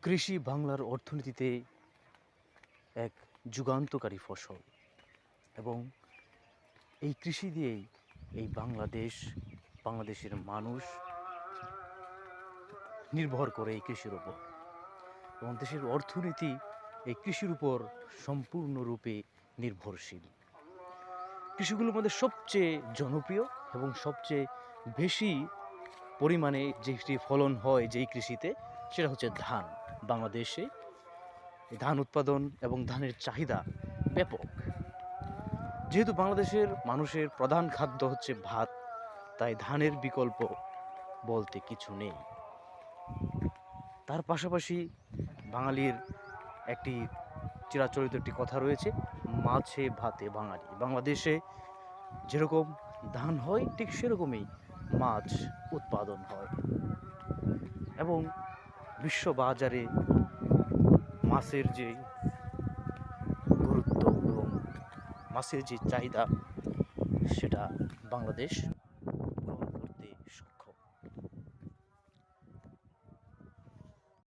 কৃষি বাংলার অর্থনীতিতে এক যুগান্তকারী ফসল এবং এই কৃষি দিয়েই এই বাংলাদেশের মানুষ নির্ভর করে এই কৃষির উপর এবং দেশের অর্থনীতি এই কৃষির উপর সম্পূর্ণরূপে নির্ভরশীল। কৃষিগুলোর মধ্যে সবচেয়ে জনপ্রিয় এবং সবচেয়ে বেশি পরিমাণে যেটি ফলন হয় যেই কৃষিতে সেটা হচ্ছে ধান। বাংলাদেশে ধান উৎপাদন এবং ধানের চাহিদা ব্যাপক। যেহেতু বাংলাদেশের মানুষের প্রধান খাদ্য হচ্ছে ভাত, তাই ধানের বিকল্প বলতে কিছু নেই। তার পাশাপাশি বাঙালির একটি চিরাচরিত একটি কথা রয়েছে, মাছে ভাতে বাঙালি। বাংলাদেশে যেরকম ধান হয় ঠিক সেরকমই মাছ উৎপাদন হয় এবং বিশ্ববাজারে মাছের যে গুরুত্ব এবং মাছের যে চাহিদা সেটা বাংলাদেশ